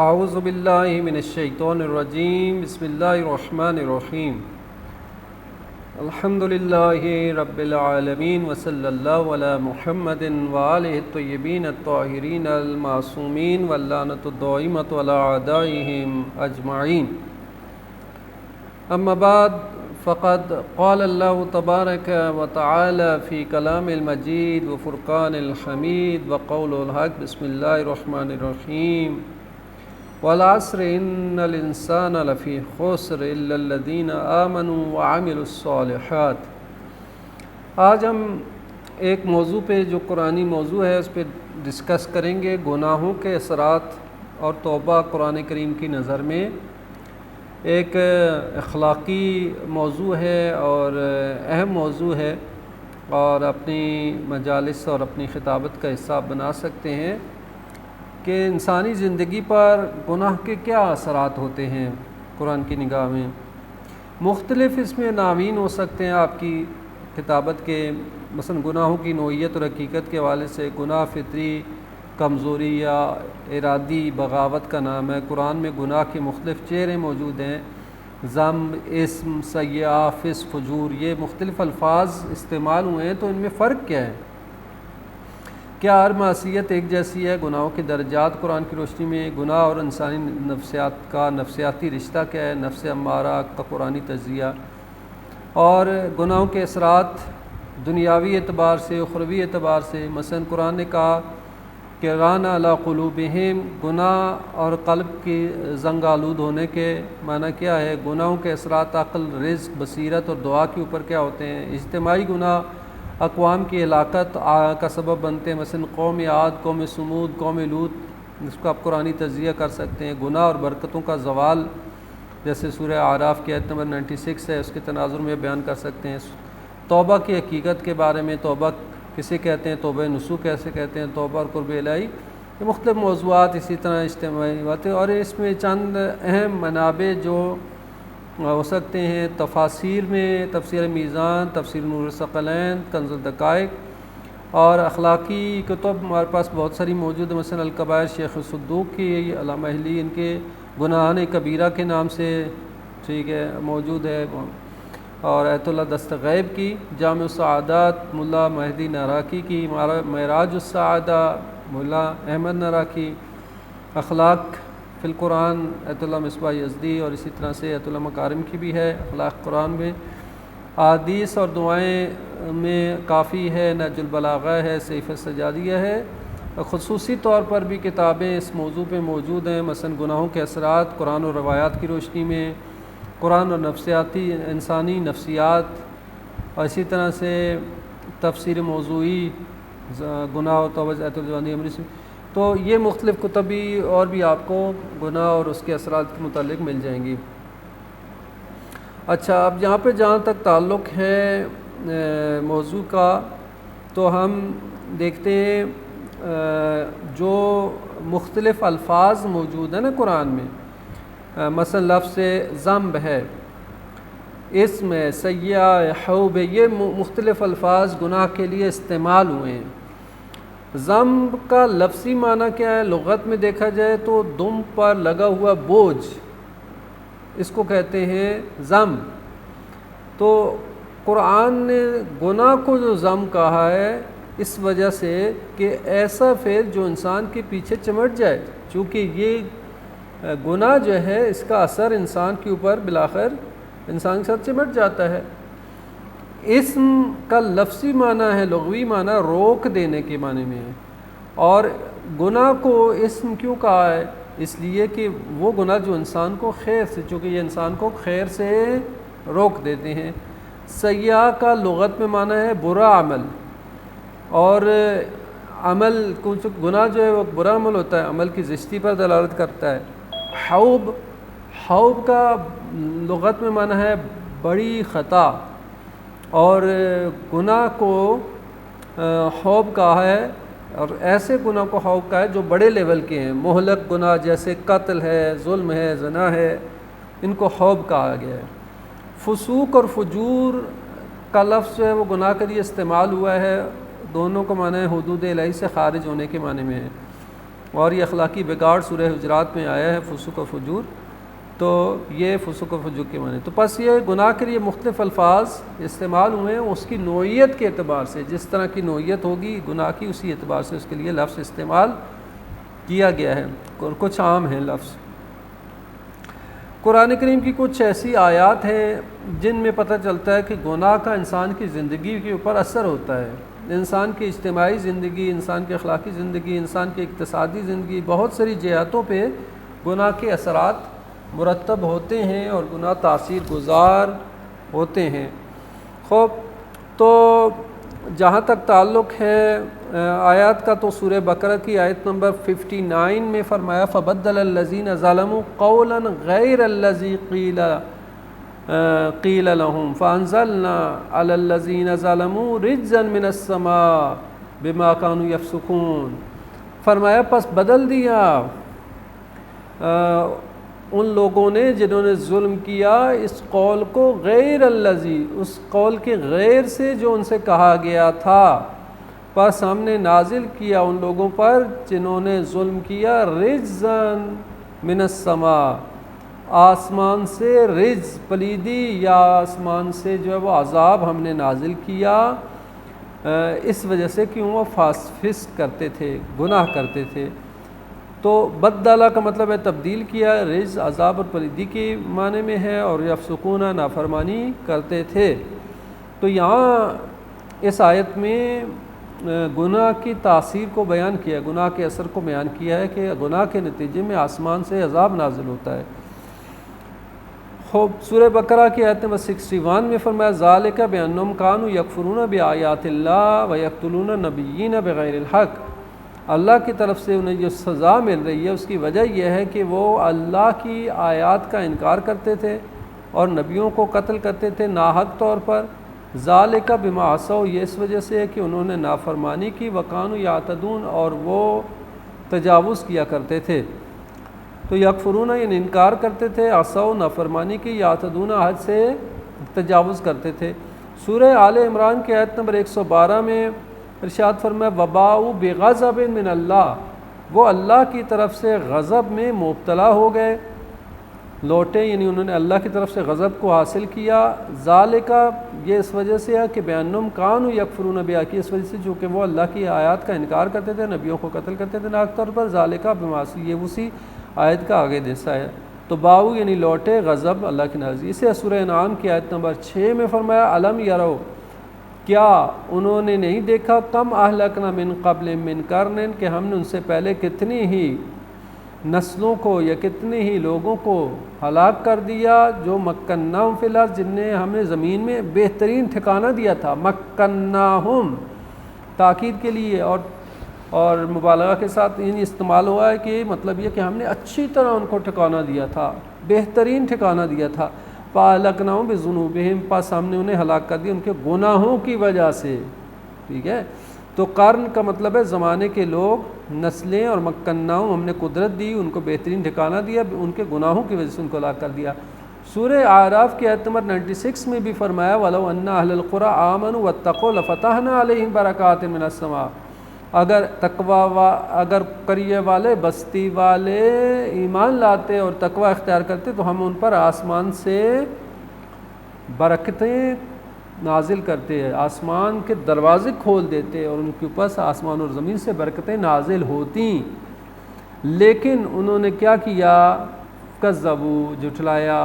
اعوذ باللہ من الشیطان الرجیم بسم اللہ الرحمن الرحیم الحمد للہ رب العالمین وصلی اللہ علی محمد وآلہ الطیبین الطاہرین المعصومین واللعنۃ الدائمۃ علی اعدائہم اجمعین اما بعد فقد قال اللہ تبارک وتعالی فی کلام المجید وفرقان الحمید وقول الحق بسم اللہ الرحمن الرحیم والعصر ان الانسان لفی خسر الا الذین آمنوا وعملوا الصالحات۔ آج ہم ایک موضوع پہ جو قرآنی موضوع ہے اس پہ ڈسکس کریں گے، گناہوں کے اثرات اور توبہ قرآن کریم کی نظر میں۔ ایک اخلاقی موضوع ہے اور اہم موضوع ہے، اور اپنی مجالس اور اپنی خطابت کا حصہ بنا سکتے ہیں کہ انسانی زندگی پر گناہ کے کیا اثرات ہوتے ہیں قرآن کی نگاہ میں۔ مختلف اس میں عناوین ہو سکتے ہیں آپ کی خطابت کے، مثلا گناہوں کی نوعیت اور حقیقت کے حوالے سے گناہ فطری، کمزوری یا ارادی بغاوت کا نام ہے۔ قرآن میں گناہ کے مختلف چہرے موجود ہیں، ذنب، اسم، سیئہ، فسق، فجور، یہ مختلف الفاظ استعمال ہوئے ہیں، تو ان میں فرق کیا ہے؟ کیا ہر معصیت ایک جیسی ہے؟ گناہوں کے درجات قرآن کی روشنی میں، گناہ اور انسانی نفسیات کا نفسیاتی رشتہ کیا ہے، نفس امارہ کا قرآنی تجزیہ، اور گناہوں کے اثرات دنیاوی اعتبار سے، اخروی اعتبار سے۔ مثلا قرآن نے کہا کہ ران علی قلوبہم، گناہ اور قلب کی زنگ آلود ہونے کے معنی کیا ہے؟ گناہوں کے اثرات عقل، رزق، بصیرت اور دعا کے اوپر کیا ہوتے ہیں؟ اجتماعی گناہ اقوام کی ہلاکت کا سبب بنتے ہیں، مثلا قوم عاد، قوم سمود، قوم لوط، جس کو آپ قرآنی تجزیہ کر سکتے ہیں۔ گناہ اور برکتوں کا زوال، جیسے سورہ اعراف کی آیت نمبر 96 ہے، اس کے تناظر میں بیان کر سکتے ہیں۔ توبہ کی حقیقت کے بارے میں، توبہ کسے کہتے ہیں، توبہ نصوح کیسے کہتے ہیں، توبہ اور قرب الہی، یہ مختلف موضوعات، اسی طرح اجتماعی باتیں، اور اس میں چند اہم منابع جو ہو سکتے ہیں تفاسیر میں، تفسیر میزان، تفسیر نور الثقلین، کنز الدقائق، اور اخلاقی کتب ہمارے پاس بہت ساری موجود ہیں، مثلا الکبائر شیخ صدوق کی، علامہ اہلی ان کے گناہان کبیرہ کے نام سے ٹھیک ہے موجود ہے، اور آیت اللہ دستغیب کی، جامع السعادات ملا مہدی ناراکی کی، معراج السعادہ ملا احمد ناراکی، اخلاق فی القرآن آیت اللہ مصباح یزدی، اور اسی طرح سے آیت اللہ مکارم کی بھی ہے اخلاق قرآن میں۔ احادیث اور دعائیں میں کافی ہے، نہج البلاغہ ہے، سیف السجادیہ ہے، اور خصوصی طور پر بھی کتابیں اس موضوع پہ موجود ہیں، مثلا گناہوں کے اثرات قرآن اور روایات کی روشنی میں، قرآن اور نفسیاتی انسانی نفسیات، اور اسی طرح سے تفسیر موضوعی گناہ و توبہ آیت الجوانی امری سے۔ تو یہ مختلف کتبی اور بھی آپ کو گناہ اور اس کے اثرات کے متعلق مل جائیں گی۔ اچھا، اب یہاں پہ جہاں تک تعلق ہے موضوع کا، تو ہم دیکھتے ہیں جو مختلف الفاظ موجود ہیں نا قرآن میں، مثلا لفظ ذنب ہے، اسم ہے، سیئہ، حوب ہے، یہ مختلف الفاظ گناہ کے لیے استعمال ہوئے ہیں۔ ذنب کا لفظی معنی کیا ہے؟ لغت میں دیکھا جائے تو دم پر لگا ہوا بوجھ، اس کو کہتے ہیں ذنب۔ تو قرآن نے گناہ کو جو ذنب کہا ہے، اس وجہ سے کہ ایسا فعل جو انسان کے پیچھے چمٹ جائے، چونکہ یہ گناہ جو ہے اس کا اثر انسان کے اوپر بالآخر انسان کے ساتھ چمٹ جاتا ہے۔ اسم کا لفظی معنی ہے، لغوی معنی روک دینے کے معنی میں ہے، اور گناہ کو اسم کیوں کہا ہے؟ اس لیے کہ وہ گناہ جو انسان کو خیر سے، چونکہ یہ انسان کو خیر سے روک دیتے ہیں۔ سیئہ کا لغت میں معنی ہے برا عمل، اور عمل کچھ گناہ جو ہے وہ برا عمل ہوتا ہے، عمل کی زشتی پر دلالت کرتا ہے۔ حوب کا لغت میں معنی ہے بڑی خطا، اور گناہ کو حوب کہا ہے، اور ایسے گناہ کو حوب کہا ہے جو بڑے لیول کے ہیں، مہلک گناہ جیسے قتل ہے، ظلم ہے، زنا ہے، ان کو حوب کہا گیا ہے۔ فسوق اور فجور کا لفظ جو ہے وہ گناہ کے لیے استعمال ہوا ہے، دونوں کو معنی ہے حدود الہی سے خارج ہونے کے معنی میں ہے۔ اور یہ اخلاقی بگاڑ سورہ حجرات میں آیا ہے، فسوق و فجور، تو یہ فسوق و فجور کے معنی. تو پس یہ گناہ کے لیے مختلف الفاظ استعمال ہوئے ہیں اس کی نوعیت کے اعتبار سے، جس طرح کی نوعیت ہوگی گناہ کی اسی اعتبار سے اس کے لیے لفظ استعمال کیا گیا ہے، اور کچھ عام ہیں لفظ. قرآن کریم کی کچھ ایسی آیات ہیں جن میں پتہ چلتا ہے کہ گناہ کا انسان کی زندگی کے اوپر اثر ہوتا ہے. انسان کی اجتماعی زندگی، انسان کی اخلاقی زندگی، انسان کی اقتصادی زندگی، بہت ساری جہتوں پہ گناہ کے اثرات مرتب ہوتے ہیں اور گناہ تاثیر گزار ہوتے ہیں. خوب، تو جہاں تک تعلق ہے آیات کا، تو سورہ بقرہ کی آیت نمبر 59 میں فرمایا فَبَدَّلَ الَّذِينَ ظَلَمُوا قَوْلًا غَيْرَ الَّذِي قِيلَ لَهُمْ فَأَنزَلْنَا عَلَى الَّذِينَ ظَلَمُوا رِجْزًا مِّنَ السَّمَاءِ بِمَا كَانُوا يَفْسُقُونَ. فرمایا پس بدل دیا ان لوگوں نے جنہوں نے ظلم کیا اس قول کو غیر الذی، اس قول کے غیر سے جو ان سے کہا گیا تھا، پس ہم نے نازل کیا ان لوگوں پر جنہوں نے ظلم کیا رجزاً من السماء، آسمان سے، رجز پلیدی یا آسمان سے جو ہے وہ عذاب ہم نے نازل کیا، اس وجہ سے کہ وہ فسق کرتے تھے، گناہ کرتے تھے. تو بدلہ کا مطلب ہے تبدیل کیا، رجز عذاب اور پلیدی کے معنی میں ہے، اور یفسقون نافرمانی کرتے تھے. تو یہاں اس آیت میں گناہ کی تاثیر کو بیان کیا، گناہ کے اثر کو بیان کیا ہے کہ گناہ کے نتیجے میں آسمان سے عذاب نازل ہوتا ہے. خوب، سورہ بقرہ کی آیت نمبر 61 میں فرمایا ذالک بانہم کانوا یکفرون بآیات اللہ ویقتلون النبیین بغیر الحق. اللہ کی طرف سے انہیں جو سزا مل رہی ہے اس کی وجہ یہ ہے کہ وہ اللہ کی آیات کا انکار کرتے تھے اور نبیوں کو قتل کرتے تھے ناحق طور پر. ذالک بما عصوا، یہ اس وجہ سے ہے کہ انہوں نے نافرمانی کی، وکانوا یعتدون، اور وہ تجاوز کیا کرتے تھے. تو یکفرون یعنی انکار کرتے تھے، عصوا نافرمانی کی، یعتدون حد سے تجاوز کرتے تھے. سورہ آل عمران کی آیت نمبر 112 میں ارشاد فرمایا وباؤ بغضب من اللہ، وہ اللہ کی طرف سے غضب میں مبتلا ہو گئے، لوٹے، یعنی انہوں نے اللہ کی طرف سے غضب کو حاصل کیا. ذالکہ یہ اس وجہ سے ہے کہ بانہم کانوا یکفرون بآیات، اس وجہ سے جو کہ وہ اللہ کی آیات کا انکار کرتے تھے، نبیوں کو قتل کرتے تھے ناحق طور پر. ذالکہ بما عصوا، یہ اسی آیت کا آگے حصہ ہے. تو باؤ یعنی لوٹے، غضب اللہ کی ناراضگی. اسے سورہ انعام کی آیت نمبر 6 میں فرمایا الم یرو، کیا انہوں نے نہیں دیکھا، کم اہلکنا من قبل من قرن، کہ ہم نے ان سے پہلے کتنی ہی نسلوں کو یا کتنے ہی لوگوں کو ہلاک کر دیا، جو مکناہم فی الارض، جن نے ہم نے زمین میں بہترین ٹھکانہ دیا تھا. مکناہم تاکید کے لیے اور مبالغہ کے ساتھ یعنی استعمال ہوا ہے کہ مطلب یہ کہ ہم نے اچھی طرح ان کو ٹھکانہ دیا تھا، بہترین ٹھکانہ دیا تھا. فَأَهْلَكْنَاهُمْ بِذُنُوبِهِمْ، پس ہم نے انہیں ہلاک کر دیا ان کے گناہوں کی وجہ سے. ٹھیک ہے، تو قرن کا مطلب ہے زمانے کے لوگ، نسلیں، اور مکناہم ہم نے قدرت دی، ان کو بہترین ٹھکانہ دیا، ان کے گناہوں کی وجہ سے ان کو ہلاک کر دیا. سورہ اعراف کی آیت نمبر 96 میں بھی فرمایا وَلَوْ أَنَّ أَهْلَ الْقُرَىٰ آمَنُوا وَاتَّقُوا لَفَتَحْنَا عَلَيْهِمْ بَرَكَاتٍ مِّنَ السَّمَاءِ، اگر قریے والے، بستی والے ایمان لاتے اور تقوی اختیار کرتے تو ہم ان پر آسمان سے برکتیں نازل کرتے ہیں، آسمان کے دروازے کھول دیتے اور ان کے اوپر سے آسمان اور زمین سے برکتیں نازل ہوتی. لیکن انہوں نے کیا کیا، کذبوا، جھٹلایا،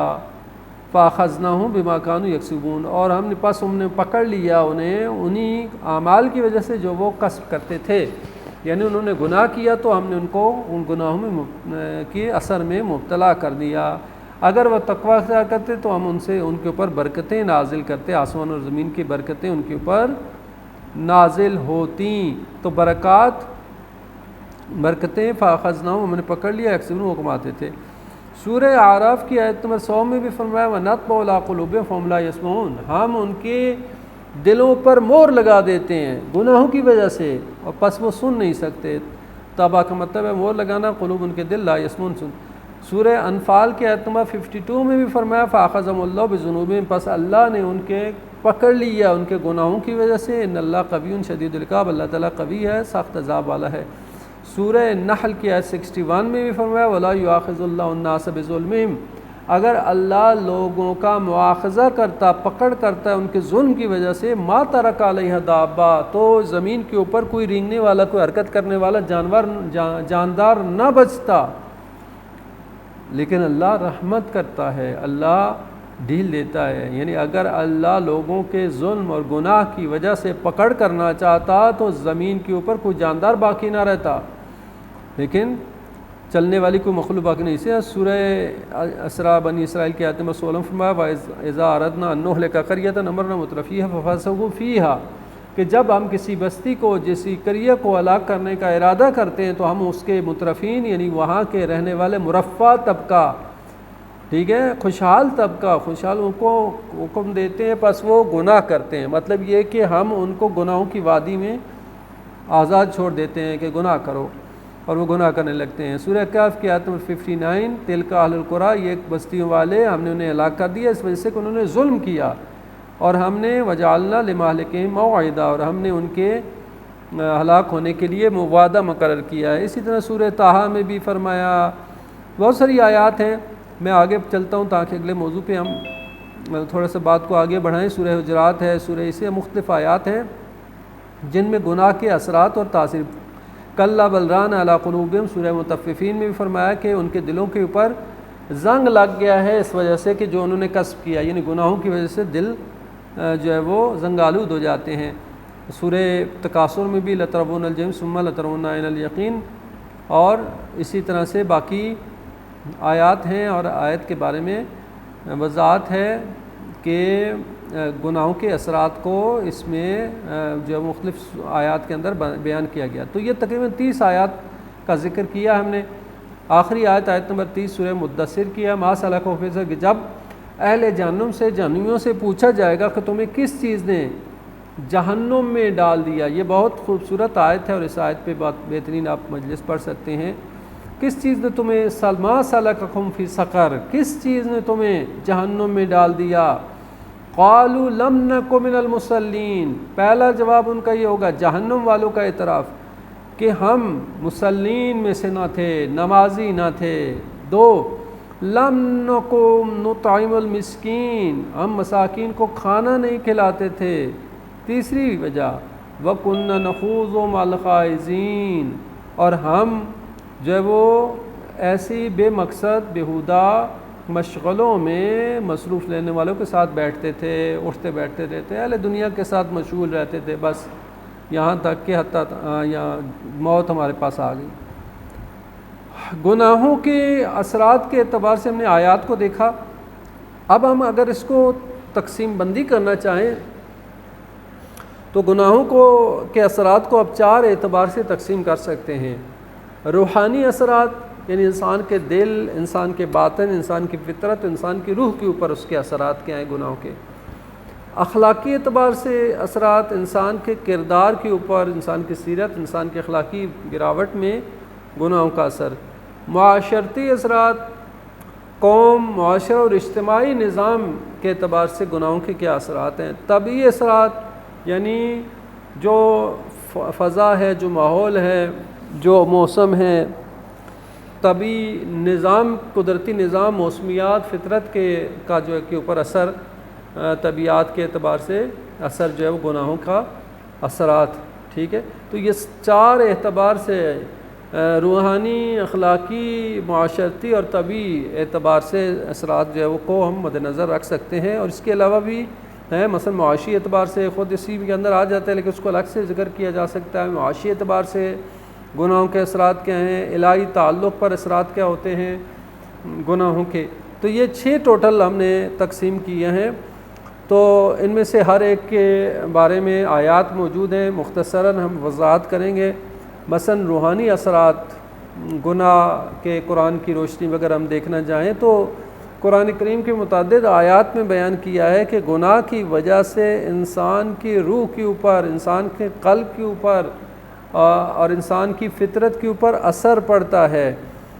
فاخذناہم بما کانوا یکسبون، اور ہم نے پکڑ لیا انہیں انہی اعمال کی وجہ سے جو وہ کسب کرتے تھے. یعنی انہوں نے گناہ کیا تو ہم نے ان کو ان گناہوں میں کے اثر میں مبتلا کر دیا. اگر وہ تقوی اختیار کرتے تو ہم ان کے اوپر برکتیں نازل کرتے، آسمان اور زمین کی برکتیں ان کے اوپر نازل ہوتیں. تو برکتیں فاخذناہم ہم نے پکڑ لیا، یکسبون وہ کماتے تھے. سورہ اعراف کی آیت نمبر 100 میں بھی فرمایا وَنَطْبَعُ عَلَىٰ قُلُوبِهِمْ فَهُمْ لَا يَسْمَعُونَ، ہم ان کے دلوں پر مہر لگا دیتے ہیں گناہوں کی وجہ سے، اور پس وہ سن نہیں سکتے. طبع کا مطلب ہے مہر لگانا، قلوب ان کے دل، لا یسمعون سن. سورہ انفال کے آیت نمبر 52 میں بھی فرمایا فَأَخَذَهُمُ اللَّهُ بِذُنُوبِهِمْ، پس اللہ نے ان کے پکڑ لیا ان کے گناہوں کی وجہ سے. ان اللہ قوی شدید العقاب، اللہ تعالیٰ قوی ہے، سخت عذاب والا ہے. سورہ نحل کی آیت 61 میں بھی فرمایا وَلَا يُؤَاخِذُ اللَّهُ النَّاسَ بِظُلْمِهِمْ، اگر اللہ لوگوں کا مواخذہ کرتا، پکڑ کرتا ہے ان کے ظلم کی وجہ سے، ما ترک علیہ دابہ، تو زمین کے اوپر کوئی رینگنے والا، کوئی حرکت کرنے والا جاندار نہ بچتا، لیکن اللہ رحمت کرتا ہے، اللہ ڈھیل دیتا ہے۔ یعنی اگر اللہ لوگوں کے ظلم اور گناہ کی وجہ سے پکڑ کرنا چاہتا تو زمین کے اوپر کوئی جاندار باقی نہ رہتا، لیکن چلنے والی کوئی مخلوق باقی نہیں۔ اسے سورہ اسراء بنی اسرائیل کی آیت نمبر 16 فرمایا وَإِذَا أَرَدْنَا أَن نُهْلِكَ قَرْيَةً أَمَرْنَا مُتْرَفِيهَا فَفَسَقُوا فِيهَا، کہ جب ہم کسی بستی کو، جسی قریہ کو ہلاک کرنے کا ارادہ کرتے ہیں تو ہم اس کے مترفین یعنی وہاں کے رہنے والے مرفع طبقہ، ٹھیک ہے، خوشحال طبقہ، خوشحال ان کو حکم دیتے ہیں پس وہ گناہ کرتے ہیں۔ مطلب یہ کہ ہم ان کو گناہوں کی وادی میں آزاد چھوڑ دیتے ہیں کہ گناہ کرو، اور وہ گناہ کرنے لگتے ہیں۔ سورہ کہف کی آیت نمبر 59 تِلْکَ اہل القریٰ، یہ بستیوں والے ہم نے انہیں ہلاک کر دیا اس وجہ سے کہ انہوں نے ظلم کیا، اور ہم نے وجعلنا لمہلکہم موعدا، اور ہم نے ان کے ہلاک ہونے کے لیے وعدہ مقرر کیا ہے۔ اسی طرح سورہ طٰہٰ میں بھی فرمایا، بہت ساری آیات ہیں، میں آگے چلتا ہوں تاکہ اگلے موضوع پہ ہم تھوڑا سا بات کو آگے بڑھائیں۔ سورہ حجرات ہے، سورہ اسے مختلف آیات ہیں جن میں گناہ کے اثرات اور تاثیر، کَلَّا بَلْ رَانَ عَلَىٰ قُلُوبِهِمْ، سورہ مطففین میں بھی فرمایا کہ ان کے دلوں کے اوپر زنگ لگ گیا ہے اس وجہ سے کہ جو انہوں نے کسب کیا، یعنی گناہوں کی وجہ سے دل جو ہے وہ زنگ آلود ہو جاتے ہیں۔ سورہ تکاثر میں بھی لَتَرَوُنَّ الْجَحِیمَ ثُمَّ لَتَرَوُنَّهَا عَیْنَ الْیَقِینِ، اور اسی طرح سے باقی آیات ہیں، اور آیت کے بارے میں وضاحت ہے کہ گناہوں کے اثرات کو اس میں جو مختلف آیات کے اندر بیان کیا گیا۔ تو یہ تقریباً 30 آیات کا ذکر کیا ہم نے۔ آخری آیت نمبر 30 سورہ مدثر کیا، ما سلککم فی سقر، کہ جب اہل جہنم سے، جہنمیوں سے پوچھا جائے گا کہ تمہیں کس چیز نے جہنم میں ڈال دیا۔ یہ بہت خوبصورت آیت ہے، اور اس آیت پہ بات بہترین آپ مجلس پڑھ سکتے ہیں۔ کس چیز نے تمہیں ما سلککم فی سقر، کس چیز نے تمہیں جہنم میں ڈال دیا؟ قالوا لم نک من المصلین، پہلا جواب ان کا یہ ہوگا، جہنم والوں کا اعتراف کہ ہم مصلین میں سے نہ تھے، نمازی نہ تھے۔ 2 لم نکم نطعم المسکین، ہم مساکین کو کھانا نہیں کھلاتے تھے۔ تیسری وجہ وَكُنَّا نَخُوضُ مَعَ الْخَائِضِينَ، اور ہم جو ہے وہ ایسی بے مقصد بیہودہ مشغلوں میں مصروف لینے والوں کے ساتھ بیٹھتے تھے، اٹھتے بیٹھتے رہتے، اہل دنیا کے ساتھ مشغول رہتے تھے، بس یہاں تک کہ حتیٰ یہاں موت ہمارے پاس آ گئی۔ گناہوں کے اثرات کے اعتبار سے ہم نے آیات کو دیکھا۔ اب ہم اگر اس کو تقسیم بندی کرنا چاہیں تو گناہوں کے اثرات کو اب 4 اعتبار سے تقسیم کر سکتے ہیں۔ روحانی اثرات، یعنی انسان کے دل، انسان کے باطن، انسان کی فطرت، انسان کی روح کے اوپر اس کے اثرات کیا ہیں گناہوں کے۔ اخلاقی اعتبار سے اثرات، انسان کے کردار کے اوپر، انسان کی سیرت، انسان کی اخلاقی گراوٹ میں گناہوں کا اثر۔ معاشرتی اثرات، قوم، معاشرہ اور اجتماعی نظام کے اعتبار سے گناہوں کے کیا اثرات ہیں۔ طبعی اثرات، یعنی جو فضا ہے، جو ماحول ہے، جو موسم ہے، طبعی نظام، قدرتی نظام، موسمیات، فطرت کا جو ہے کے اوپر اثر، طبیعت کے اعتبار سے اثر جو ہے وہ گناہوں کا اثرات، ٹھیک ہے۔ تو یہ 4 اعتبار سے روحانی، اخلاقی، معاشرتی اور طبعی اعتبار سے اثرات جو ہے وہ کو ہم مد نظر رکھ سکتے ہیں۔ اور اس کے علاوہ بھی ہے، مثلا معاشی اعتبار سے خود اسی کے اندر آ جاتا ہے، لیکن اس کو الگ سے ذکر کیا جا سکتا ہے۔ معاشی اعتبار سے گناہوں کے اثرات کیا ہیں، الہی تعلق پر اثرات کیا ہوتے ہیں گناہوں کے۔ تو یہ 6 ٹوٹل ہم نے تقسیم کیے ہیں۔ تو ان میں سے ہر ایک کے بارے میں آیات موجود ہیں، مختصراً ہم وضاحت کریں گے۔ مثلا روحانی اثرات گناہ کے قرآن کی روشنی وغیرہ ہم دیکھنا چاہیں تو قرآن کریم کے متعدد آیات میں بیان کیا ہے کہ گناہ کی وجہ سے انسان کی روح کے اوپر، انسان کے قلب کے اوپر اور انسان کی فطرت کے اوپر اثر پڑتا ہے۔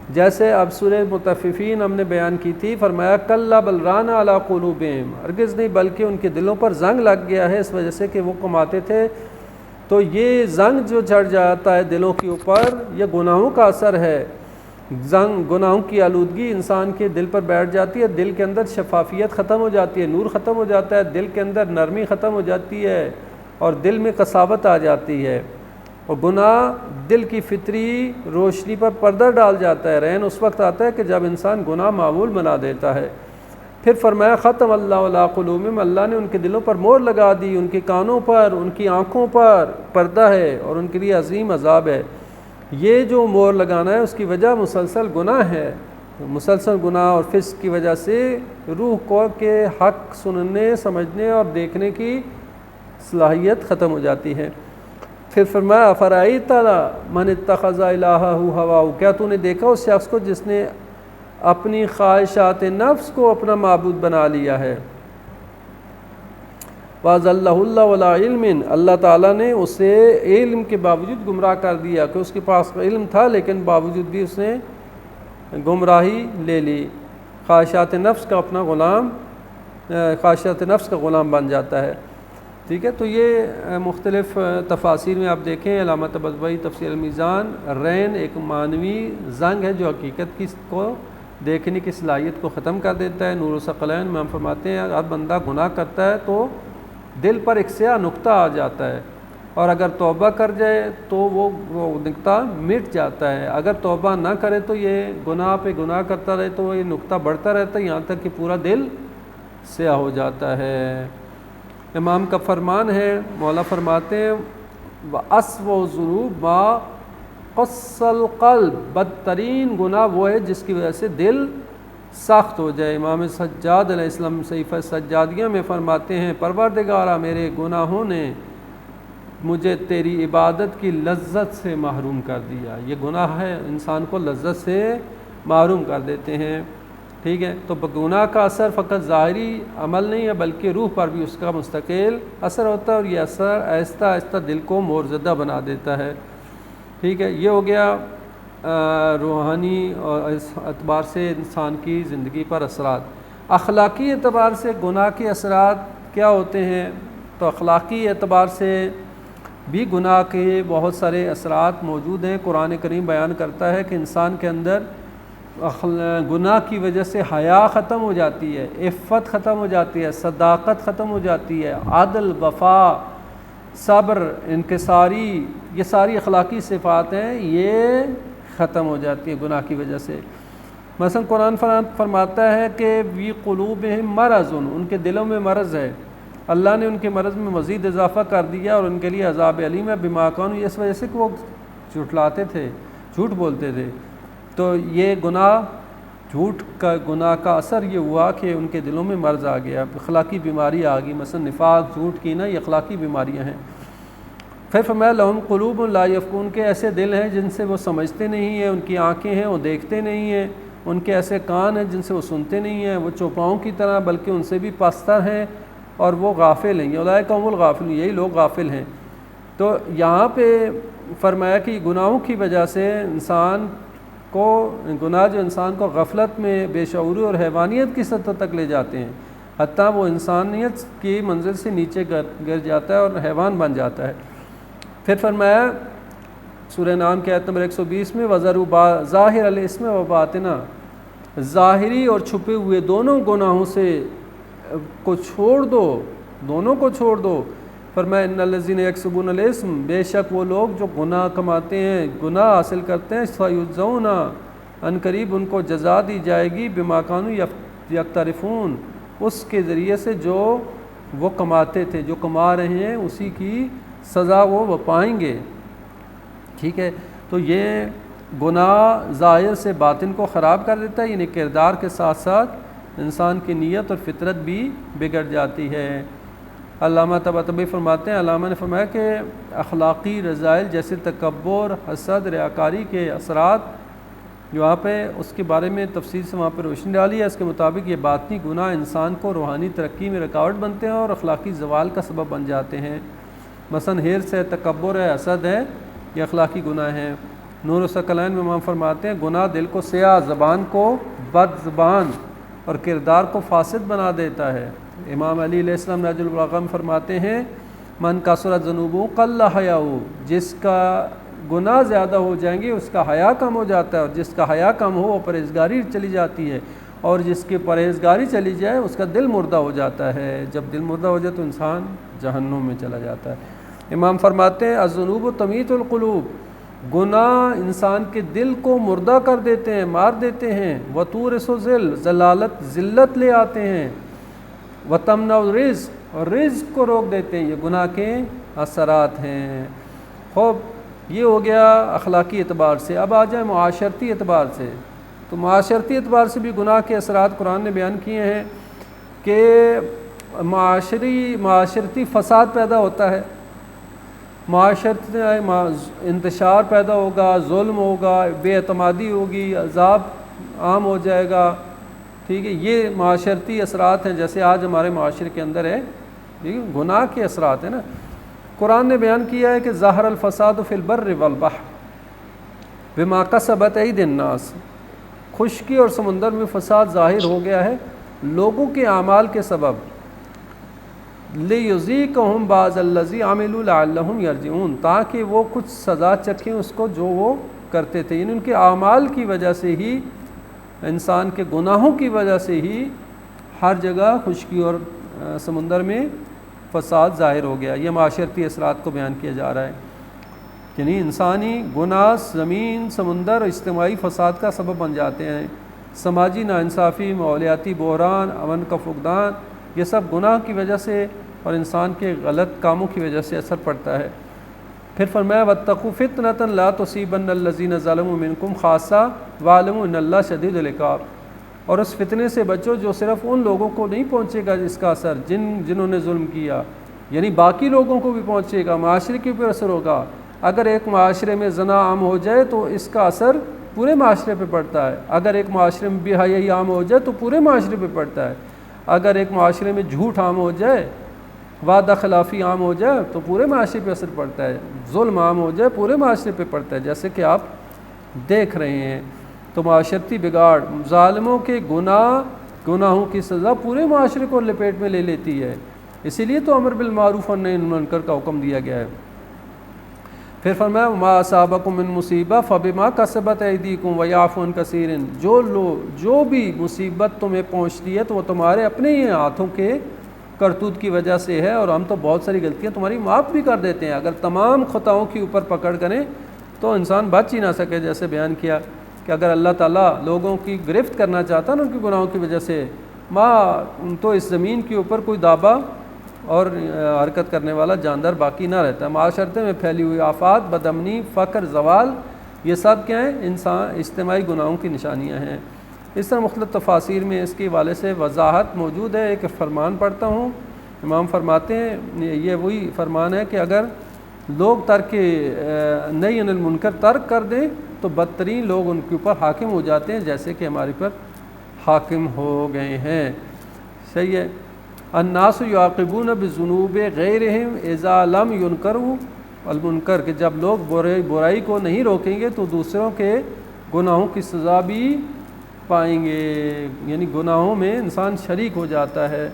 جیسے اب سورہ مطففین ہم نے بیان کی تھی، فرمایا کلا بل ران علی قلوبہم، ہرگز نہیں بلکہ ان کے دلوں پر زنگ لگ گیا ہے، اس وجہ سے کہ وہ کماتے تھے تو یہ زنگ جو چڑھ جاتا ہے دلوں کے اوپر، یہ گناہوں کا اثر ہے۔ زنگ، گناہوں کی آلودگی انسان کے دل پر بیٹھ جاتی ہے، دل کے اندر شفافیت ختم ہو جاتی ہے، نور ختم ہو جاتا ہے، دل کے اندر نرمی ختم ہو جاتی ہے اور دل میں قساوت آ جاتی ہے، اور گناہ دل کی فطری روشنی پر پردہ ڈال جاتا ہے۔ رین اس وقت آتا ہے کہ جب انسان گناہ معمول بنا دیتا ہے۔ پھر فرمایا ختم اللہ علی قلوبہم، اللہ نے ان کے دلوں پر مہر لگا دی، ان کے کانوں پر، ان کی آنکھوں پر پردہ ہے اور ان کے لیے عظیم عذاب ہے۔ یہ جو مہر لگانا ہے اس کی وجہ مسلسل گناہ ہے، مسلسل گناہ اور فسق کی وجہ سے روح کو کے حق سننے، سمجھنے اور دیکھنے کی صلاحیت ختم ہو جاتی ہے۔ پھر فرمایا افرأیت من اتخذ الہہ ہواہ، کیا تو نے دیکھا اس شخص کو جس نے اپنی خواہشات نفس کو اپنا معبود بنا لیا ہے۔ وَأَضَلَّهُ اللَّهُ عَلَىٰ عِلْمٍ، اللہ تعالیٰ نے اسے علم کے باوجود گمراہ کر دیا کہ اس کے پاس علم تھا لیکن باوجود بھی اس نے گمراہی لے لی۔ خواہشات نفس کا اپنا غلام، خواہشات نفس کا غلام بن جاتا ہے۔ ٹھیک ہے، تو یہ مختلف تفاسیر میں آپ دیکھیں، علامہ طباطبائی تفسیر المیزان، رین ایک معنوی زنگ ہے جو حقیقت کی کو دیکھنے کی صلاحیت کو ختم کر دیتا ہے۔ نور الثقلین میں ہم فرماتے ہیں اگر بندہ گناہ کرتا ہے تو دل پر ایک سیاہ نقطہ آ جاتا ہے، اور اگر توبہ کر جائے تو وہ نقطہ مٹ جاتا ہے، اگر توبہ نہ کرے تو یہ گناہ پہ گناہ کرتا رہے تو یہ نقطہ بڑھتا رہتا ہے یہاں تک کہ پورا دل سیاہ ہو جاتا ہے۔ امام کا فرمان ہے، مولا فرماتے ہیں وَأَسْوَأُ الذُّنُوبِ مَا قَسَّ الْقَلْبِ، بدترین گناہ وہ ہے جس کی وجہ سے دل سخت ہو جائے۔ امام سجاد علیہ السلام صحیفہ سجادیہ میں فرماتے ہیں پروردگارا میرے گناہوں نے مجھے تیری عبادت کی لذت سے محروم کر دیا۔ یہ گناہ ہے انسان کو لذت سے محروم کر دیتے ہیں۔ ٹھیک ہے، تو گناہ کا اثر فقط ظاہری عمل نہیں ہے بلکہ روح پر بھی اس کا مستقل اثر ہوتا ہے، اور یہ اثر آہستہ آہستہ دل کو مورزدہ بنا دیتا ہے۔ ٹھیک ہے، یہ ہو گیا روحانی اور اس اعتبار سے انسان کی زندگی پر اثرات۔ اخلاقی اعتبار سے گناہ کے اثرات کیا ہوتے ہیں؟ تو اخلاقی اعتبار سے بھی گناہ کے بہت سارے اثرات موجود ہیں۔ قرآن کریم بیان کرتا ہے کہ انسان کے اندر گناہ کی وجہ سے حیا ختم ہو جاتی ہے، عفت ختم ہو جاتی ہے، صداقت ختم ہو جاتی ہے، عدل، وفا، صبر، انکساری، یہ ساری اخلاقی صفات ہیں، یہ ختم ہو جاتی ہے گناہ کی وجہ سے۔ مثلا قرآن فرماتا ہے کہ وی قلوبہم مرض، ان کے دلوں میں مرض ہے، اللہ نے ان کے مرض میں مزید اضافہ کر دیا اور ان کے لیے عذاب علیم ہے بما کانوا، اس وجہ سے کہ وہ جھٹلاتے تھے، جھوٹ بولتے تھے۔ تو یہ گناہ، جھوٹ کا گناہ کا اثر یہ ہوا کہ ان کے دلوں میں مرض آ گیا، اخلاقی بیماری آ گئی، مثلا نفاق، جھوٹ کی نا، یہ اخلاقی بیماریاں ہیں۔ پھر فرمایا لہم قلوب لا یفقہون، کے ایسے دل ہیں جن سے وہ سمجھتے نہیں ہیں، ان کی آنکھیں ہیں وہ دیکھتے نہیں ہیں، ان کے ایسے کان ہیں جن سے وہ سنتے نہیں ہیں، وہ چوپاؤں کی طرح بلکہ ان سے بھی پستر ہیں اور وہ غافل ہیں، اولئک هم الغافلون، یہی لوگ غافل ہیں۔ تو یہاں پہ فرمایا کہ گناہوں کی وجہ سے انسان کو، گناہ جو انسان کو غفلت میں، بے شعوری اور حیوانیت کی سطح تک لے جاتے ہیں، حتیٰ وہ انسانیت کی منزل سے نیچے گر جاتا ہے اور حیوان بن جاتا ہے۔ پھر فرمایا سورہ نام کی آیت نمبر 120 میں وَذَرُوا ظَاهِرَ الْإِثْمِ وَبَاطِنَهُ، ظاہری اور چھپے ہوئے دونوں گناہوں سے کو چھوڑ دو، دونوں کو چھوڑ دو۔ فرمایا ان الذین یکسبون الاسم، بے شک وہ لوگ جو گناہ کماتے ہیں، گناہ حاصل کرتے ہیں، سیجزون، ان قریب ان کو جزا دی جائے گی، بما کانوا یقترفون، اس کے ذریعے سے جو وہ کماتے تھے، جو کما رہے ہیں اسی کی سزا وہ پائیں گے۔ ٹھیک ہے، تو یہ گناہ ظاہر سے باطن کو خراب کر دیتا ہے، یعنی کردار کے ساتھ ساتھ انسان کی نیت اور فطرت بھی بگڑ جاتی ہے۔ علامہ طباطبائی فرماتے ہیں، علامہ نے فرمایا کہ اخلاقی رذائل جیسے تکبر، حسد، ریاکاری کے اثرات جو وہاں پہ اس کے بارے میں تفصیل سے وہاں پہ روشنی ڈالی ہے۔ اس کے مطابق یہ باطنی گناہ انسان کو روحانی ترقی میں رکاوٹ بنتے ہیں اور اخلاقی زوال کا سبب بن جاتے ہیں۔ مثلا حرص ہے، تکبر ہے، حسد ہے، یہ اخلاقی گناہ ہیں۔ نور الثقلین میں امام فرماتے ہیں گناہ دل کو سیاہ، زبان کو بد زبان اور کردار کو فاسد بنا دیتا ہے۔ امام علی علیہ السلام نہج البلاغہ میں فرماتے ہیں من کثرت ذنوبہ قل حیاء، جس کا گناہ زیادہ ہو جائیں گے اس کا حیا کم ہو جاتا ہے، اور جس کا حیا کم ہو وہ پرہیزگاری چلی جاتی ہے، اور جس کی پرہیزگاری چلی جائے اس کا دل مردہ ہو جاتا ہے۔ جب دل مردہ ہو جائے تو انسان جہنم میں چلا جاتا ہے۔ امام فرماتے ہیں الذنوب تمیت القلوب، گناہ انسان کے دل کو مردہ کر دیتے ہیں، مار دیتے ہیں۔ وتورث الذل، ذلت لے آتے ہیں۔ وتمنع الرزق، اور رزق کو روک دیتے ہیں۔ یہ گناہ کے اثرات ہیں۔ خوب یہ ہو گیا اخلاقی اعتبار سے۔ اب آ جائیں معاشرتی اعتبار سے، تو معاشرتی اعتبار سے بھی گناہ کے اثرات قرآن نے بیان کیے ہیں کہ معاشرتی فساد پیدا ہوتا ہے، معاشرتی انتشار پیدا ہوگا، ظلم ہوگا، بے اعتمادی ہوگی، عذاب عام ہو جائے گا، ٹھیک ہے۔ یہ معاشرتی اثرات ہیں، جیسے آج ہمارے معاشرے کے اندر ہے، ٹھیک ہے، گناہ کے اثرات ہیں نا۔ قرآن نے بیان کیا ہے کہ ظاہر الفساد فی البر والبحر بما کسبت ایدی الناس، خشکی اور سمندر میں فساد ظاہر ہو گیا ہے لوگوں کے اعمال کے سبب۔ لیذیقہم بعض الذی عملوا لعلہم یرجعون، تاکہ وہ کچھ سزا چکھیں اس کو جو وہ کرتے تھے، یعنی ان کے اعمال کی وجہ سے ہی، انسان کے گناہوں کی وجہ سے ہی ہر جگہ خشکی اور سمندر میں فساد ظاہر ہو گیا۔ یہ معاشرتی اثرات کو بیان کیا جا رہا ہے، یعنی انسانی گناہ زمین، سمندر اور اجتماعی فساد کا سبب بن جاتے ہیں۔ سماجی ناانصافی، ماحولیاتی بحران، امن کا فقدان، یہ سب گناہ کی وجہ سے اور انسان کے غلط کاموں کی وجہ سے اثر پڑتا ہے۔ پھر فرمایا واتقوا فتنة لا تصیبن الذین ظلموا منکم خاصہ واعلموا ان اللہ شدید العقاب، اور اس فتنے سے بچو جو صرف ان لوگوں کو نہیں پہنچے گا اس کا اثر جنہوں نے ظلم کیا، یعنی باقی لوگوں کو بھی پہنچے گا، معاشرے کے اوپر اثر ہوگا۔ اگر ایک معاشرے میں زنا عام ہو جائے تو اس کا اثر پورے معاشرے پہ پڑتا ہے، اگر ایک معاشرے میں بے حیائی عام ہو جائے تو پورے معاشرے پہ پڑتا ہے، اگر ایک معاشرے میں جھوٹ عام ہو جائے، وعدہ خلافی عام ہو جائے تو پورے معاشرے پہ اثر پڑتا ہے، ظلم عام ہو جائے پورے معاشرے پہ پڑتا ہے، جیسے کہ آپ دیکھ رہے ہیں۔ تو معاشرتی بگاڑ، ظالموں کے گناہوں کی سزا پورے معاشرے کو لپیٹ میں لے لیتی ہے، اسی لیے تو امر بالمعروف اور نہی عن المنکر کا حکم دیا گیا ہے۔ پھر فرمایا ما اصابکم من مصیبہ فبما کسبت ایدیکم ویعفو عن کثیر، جو بھی مصیبت تمہیں پہنچتی ہے تو وہ تمہارے اپنے ہی ہاتھوں کے کرتوت کی وجہ سے ہے، اور ہم تو بہت ساری غلطیاں تمہاری معاف بھی کر دیتے ہیں۔ اگر تمام خطاؤں کے اوپر پکڑ کریں تو انسان بچ ہی نہ سکے، جیسے بیان کیا کہ اگر اللہ تعالیٰ لوگوں کی گرفت کرنا چاہتا نا ان کے گناہوں کی وجہ سے، تو اس زمین کے اوپر کوئی دابا اور حرکت کرنے والا جاندار باقی نہ رہتا ہے۔ معاشرے میں پھیلی ہوئی آفات، بدامنی، فقر، زوال، یہ سب کیا ہیں؟ انسان اجتماعی گناہوں کی نشانیاں ہیں۔ اس طرح مختلف تفاسیر میں اس کے حوالے سے وضاحت موجود ہے۔ ایک فرمان پڑھتا ہوں، امام فرماتے ہیں یہ وہی فرمان ہے کہ اگر لوگ ترک نہی عن المنکر ترک کر دیں تو بدترین لوگ ان کے اوپر حاکم ہو جاتے ہیں، جیسے کہ ہمارے پر حاکم ہو گئے ہیں۔ صحیح ہے۔ الناس یعاقبون بذنوب غیرہم اذا لم ینکروا المنکر، کہ جب لوگ برائی کو نہیں روکیں گے تو دوسروں کے گناہوں کی سزا بھی پائیں گے، یعنی گناہوں میں انسان شریک ہو جاتا ہے۔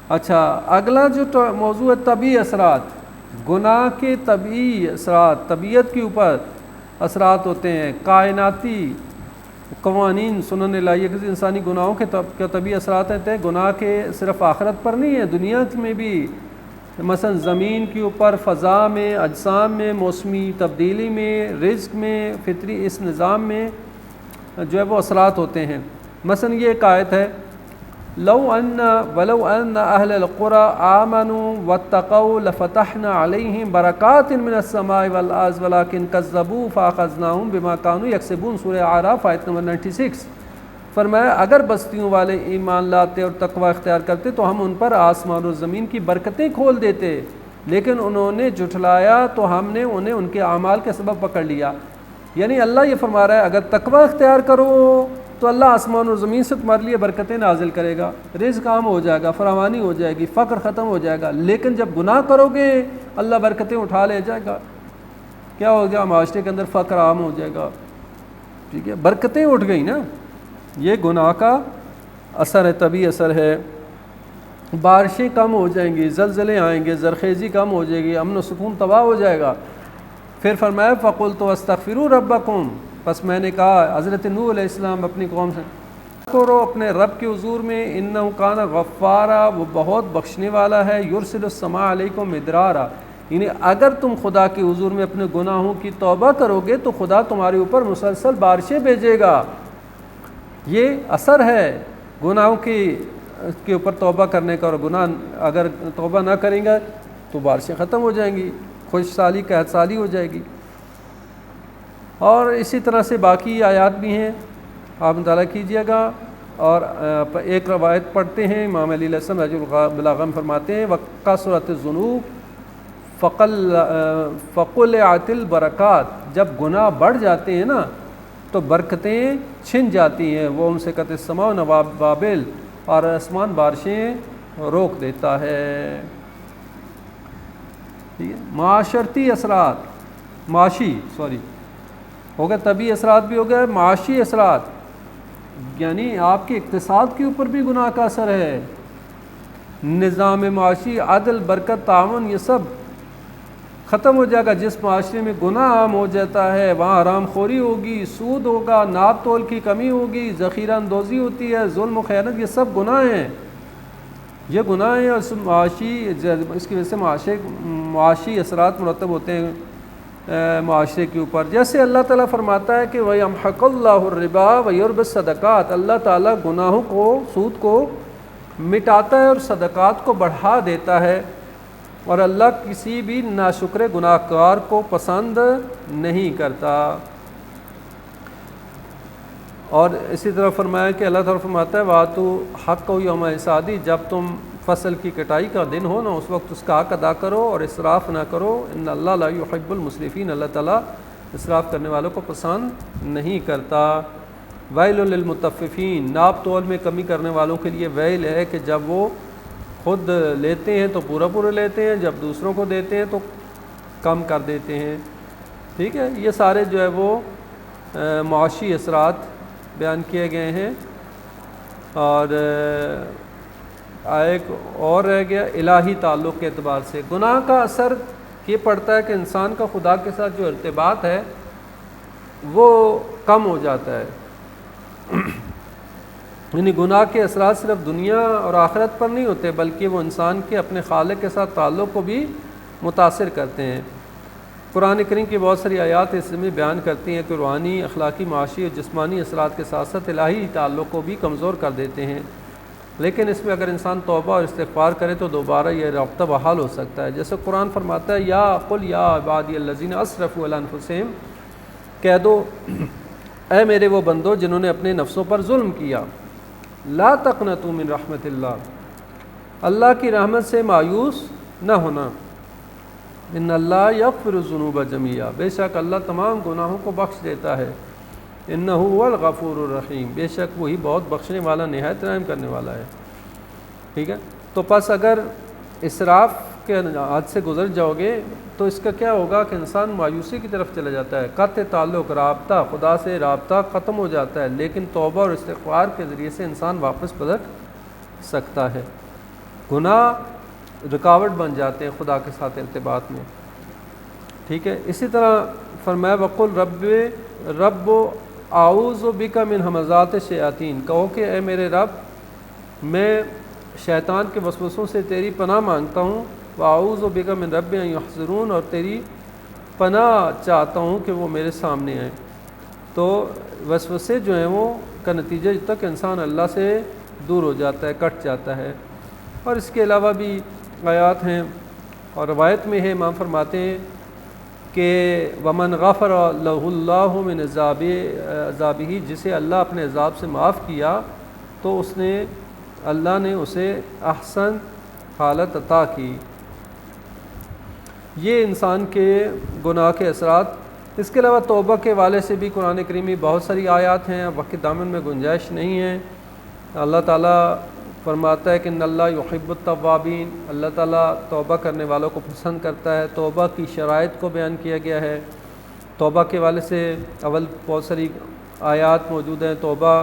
اچھا، اگلا جو موضوع ہے طبعی اثرات، گناہ کے طبعی اثرات، طبیعت کے اوپر اثرات ہوتے ہیں، کائناتی قوانین سنن الہیہ کے انسانی گناہوں کے طبعی اثرات ہوتے ہیں۔ گناہ کے صرف آخرت پر نہیں ہے، دنیا میں بھی، مثلا زمین کے اوپر، فضا میں، اجسام میں، موسمی تبدیلی میں، رزق میں، فطری اس نظام میں جو ہے وہ اثرات ہوتے ہیں۔ مثلا یہ ایک آیت ہے ولو ان اہل القری آمنوا واتقوا لفتحنا علیہم برکات من السماء والارض ولکن کذبوا فاخذناہم بما كانوا یکسبون، سورہ اعراف آیت نمبر 96۔ فرمایا اگر بستیوں والے ایمان لاتے اور تقوی اختیار کرتے تو ہم ان پر آسمان و زمین کی برکتیں کھول دیتے، لیکن انہوں نے جھٹلایا تو ہم نے انہیں ان کے اعمال کے سبب پکڑ لیا۔ یعنی اللہ یہ فرما رہا ہے اگر تقوی اختیار کرو تو اللہ آسمان و زمین سے تمہارے لیے برکتیں نازل کرے گا، رزق عام ہو جائے گا، فراوانی ہو جائے گی، فقر ختم ہو جائے گا۔ لیکن جب گناہ کرو گے اللہ برکتیں اٹھا لے جائے گا، کیا ہو گیا؟ معاشرے کے اندر فقر عام ہو جائے گا، ٹھیک ہے، برکتیں اٹھ گئی نا۔ یہ گناہ کا اثر ہے، طبعی اثر ہے۔ بارشیں کم ہو جائیں گی، زلزلے آئیں گے، زرخیزی کم ہو جائے گی، امن و سکون تباہ ہو جائے گا۔ پھر فرمایا فَقُلْتُ وَاسْتَغْفِرُوا رَبَّكُمْ، پس میں نے کہا، حضرت نوح علیہ السلام اپنی قوم سے کرو اپنے رب کے حضور میں، انہ کان غفارا، وہ بہت بخشنے والا ہے، یرسل السماء علیکم مدرارا، یعنی اگر تم خدا کے حضور میں اپنے گناہوں کی توبہ کرو گے تو خدا تمہارے اوپر مسلسل بارشیں بھیجے گا۔ یہ اثر ہے گناہوں کے اوپر توبہ کرنے کا، اور گناہ اگر توبہ نہ کریں گے تو بارشیں ختم ہو جائیں گی، خوش سالی قحط سالی ہو جائے گی۔ اور اسی طرح سے باقی آیات بھی ہیں، آپ مطالعہ کیجیے گا۔ اور ایک روایت پڑھتے ہیں، امام علی علیہ السلام نہج البلاغہ میں فرماتے ہیں وَقَصُرَتِ الذُّنُوبُ فَقُلِعَتِ الْبَرَكَاتُ، جب گناہ بڑھ جاتے ہیں نا تو برکتیں چھن جاتی ہیں، وہ ان سے قطع السماء نوابل، اور آسمان بارشیں روک دیتا ہے۔ معاشرتی اثرات، ہو گئے طبعی اثرات بھی ہو گئے، معاشی اثرات، یعنی آپ کے اقتصاد کے اوپر بھی گناہ کا اثر ہے۔ نظام معاشی، عدل، برکت، تعاون، یہ سب ختم ہو جائے گا۔ جس معاشرے میں گناہ عام ہو جاتا ہے وہاں حرام خوری ہوگی، سود ہوگا، ناپ تول کی کمی ہوگی، ذخیرہ اندوزی ہوتی ہے، ظلم و خیانت، یہ سب گناہ ہیں، یہ گناہ ہیں، اور اس کی وجہ سے معاشی اثرات مرتب ہوتے ہیں معاشرے کے اوپر۔ جیسے اللہ تعالیٰ فرماتا ہے کہ وَيَمْحَقُ اللَّهُ الرِّبَا وَيُرْبِي الصَّدَقَاتِ، اللہ تعالیٰ گناہوں کو، سود کو مٹاتا ہے اور صدقات کو بڑھا دیتا ہے، اور اللہ کسی بھی ناشکر گناہ کار کو پسند نہیں کرتا۔ اور اسی طرح فرمایا کہ اللہ تعالیٰ فرماتا ہے وَآتُوا حَقَّهُ يَوْمَ حِصَادِهِ، جب تم فصل کی کٹائی کا دن ہو نا اس وقت اس کا حق ادا کرو اور اسراف نہ کرو، ان اللہ لا يحب المسرفین، اللہ تعالیٰ اسراف کرنے والوں کو پسند نہیں کرتا۔ ویل للمطففین، ناپ تول میں کمی کرنے والوں کے لیے ویل ہے کہ جب وہ خود لیتے ہیں تو پورا پورا لیتے ہیں، جب دوسروں کو دیتے ہیں تو کم کر دیتے ہیں۔ ٹھیک ہے، یہ سارے جو ہے وہ معاشی اثرات بیان کیے گئے ہیں۔ اور ایک اور رہ گیا الہی تعلق کے اعتبار سے، گناہ کا اثر یہ پڑتا ہے کہ انسان کا خدا کے ساتھ جو ارتباط ہے وہ کم ہو جاتا ہے۔ یعنی گناہ کے اثرات صرف دنیا اور آخرت پر نہیں ہوتے بلکہ وہ انسان کے اپنے خالق کے ساتھ تعلق کو بھی متاثر کرتے ہیں۔ قرآن کریم کی بہت ساری آیات اس میں بیان کرتی ہیں کہ روحانی، اخلاقی، معاشی اور جسمانی اثرات کے ساتھ ساتھ الہی تعلق کو بھی کمزور کر دیتے ہیں، لیکن اس میں اگر انسان توبہ اور استغفار کرے تو دوبارہ یہ رابطہ بحال ہو سکتا ہے۔ جیسے قرآن فرماتا ہے قل یا عبادی الذین اسرفوا علی انفسہم، کہہ دو اے میرے وہ بندو جنہوں نے اپنے نفسوں پر ظلم کیا، لا تقنطوا من رحمت اللہ، اللہ کی رحمت سے مایوس نہ ہونا، ان اللہ یغفر الذنوب جميعا، بے شک اللہ تمام گناہوں کو بخش دیتا ہے، انہ هو الغفور الرحیم، بے شک وہی بہت بخشنے والا، نہایت رحم کرنے والا ہے۔ ٹھیک ہے، تو پس اگر اسراف کے حد سے گزر جاؤ گے تو اس کا کیا ہوگا کہ انسان مایوسی کی طرف چلا جاتا ہے، قطع تعلق، رابطہ، خدا سے رابطہ ختم ہو جاتا ہے، لیکن توبہ اور استغفار کے ذریعے سے انسان واپس پلٹ سکتا ہے۔ گناہ رکاوٹ بن جاتے ہیں خدا کے ساتھ ارتباط میں۔ ٹھیک ہے، اسی طرح فرمایا وقل رب اعوذ بک من ہمزات الشیاطین، کہو کہ اے میرے رب میں شیطان کے وسوسوں سے تیری پناہ مانگتا ہوں، واعوذ بک من رب ان یحضرون، اور تیری پناہ چاہتا ہوں کہ وہ میرے سامنے آئیں۔ تو وسوسے جو ہیں وہ کا نتیجہ جب تک انسان اللہ سے دور ہو جاتا ہے، کٹ جاتا ہے۔ اور اس کے علاوہ بھی آیات ہیں اور روایت میں ہے، امام فرماتے ہیں کہ ومن غفر لہ اللہ من عذابہ، جسے اللہ اپنے عذاب سے معاف کیا تو اللہ نے اسے احسن حالت عطا کی۔ یہ انسان کے گناہ کے اثرات۔ اس کے علاوہ توبہ کے حوالے سے بھی قرآن کریم میں بہت ساری آیات ہیں، وقت دامن میں گنجائش نہیں ہے۔ اللہ تعالیٰ فرماتا ہے کہ ان اللہ یحب التوابین، اللہ تعالیٰ توبہ کرنے والوں کو پسند کرتا ہے۔ توبہ کی شرائط کو بیان کیا گیا ہے۔ توبہ کے حوالے سے اول بہت ساری آیات موجود ہیں، توبہ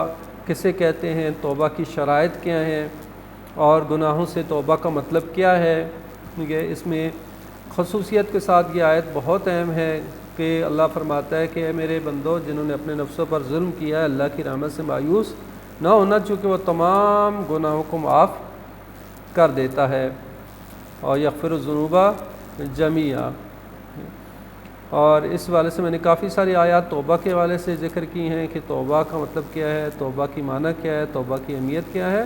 کسے کہتے ہیں، توبہ کی شرائط کیا ہیں، اور گناہوں سے توبہ کا مطلب کیا ہے، یہ اس میں خصوصیت کے ساتھ یہ آیت بہت اہم ہے کہ اللہ فرماتا ہے کہ اے میرے بندو جنہوں نے اپنے نفسوں پر ظلم کیا ہے، اللہ کی رحمت سے مایوس نہ ہونا، چونکہ وہ تمام گناہوں کو معاف کر دیتا ہے، اور یغفر الذنوب جمیعا۔ اور اس حوالے سے میں نے کافی ساری آیات توبہ کے حوالے سے ذکر کی ہیں کہ توبہ کا مطلب کیا ہے، توبہ کی معنی کیا ہے، توبہ کی اہمیت کیا ہے،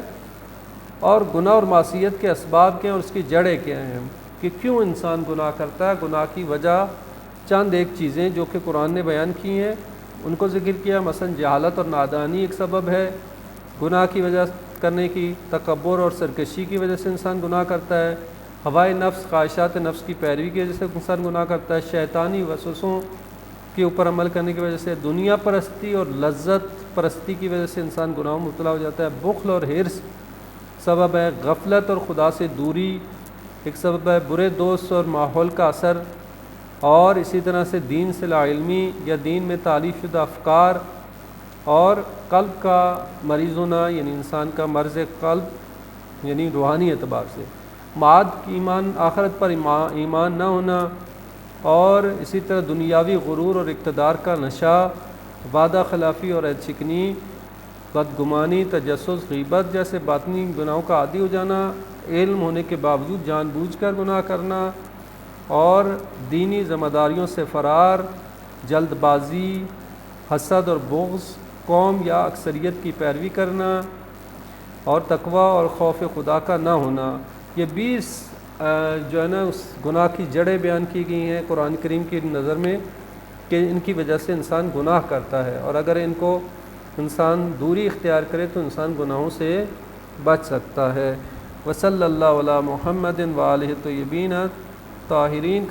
اور گناہ اور معصیت کے اسباب کیا ہیں اور اس کی جڑیں کیا ہیں، کہ کیوں انسان گناہ کرتا ہے۔ گناہ کی وجہ چند ایک چیزیں جو کہ قرآن نے بیان کی ہیں ان کو ذکر کیا، مثلا جہالت اور نادانی ایک سبب ہے گناہ کی وجہ کرنے کی، تکبر اور سرکشی کی وجہ سے انسان گناہ کرتا ہے، ہوائے نفس، خواہشات نفس کی پیروی کی وجہ سے انسان گناہ کرتا ہے، شیطانی وسوسوں کے اوپر عمل کرنے کی وجہ سے، دنیا پرستی اور لذت پرستی کی وجہ سے انسان گناہوں میں مبتلا ہو جاتا ہے، بخل اور حرص سبب ہے، غفلت اور خدا سے دوری ایک سبب ہے، برے دوست اور ماحول کا اثر، اور اسی طرح سے دین سے لا علمی یا دین میں تعلیف شدہ افکار، اور قلب کا مریض ہونا یعنی انسان کا مرض قلب یعنی روحانی اعتبار سے، معاد کی ایمان آخرت پر ایمان نہ ہونا، اور اسی طرح دنیاوی غرور اور اقتدار کا نشہ، وعدہ خلافی اور عہد شکنی، بدگمانی، تجسس، غیبت جیسے باطنی گناہوں کا عادی ہو جانا، علم ہونے کے باوجود جان بوجھ کر گناہ کرنا، اور دینی ذمہ داریوں سے فرار، جلد بازی، حسد اور بغض، قوم یا اکثریت کی پیروی کرنا، اور تقوی اور خوف خدا کا نہ ہونا۔ یہ 20 جو ہے نا اس گناہ کی جڑیں بیان کی گئی ہیں قرآن کریم کی نظر میں کہ ان کی وجہ سے انسان گناہ کرتا ہے، اور اگر ان کو انسان دوری اختیار کرے تو انسان گناہوں سے بچ سکتا ہے۔ وصلی اللہ علی محمد وآلہ الطیبین الطاہرین۔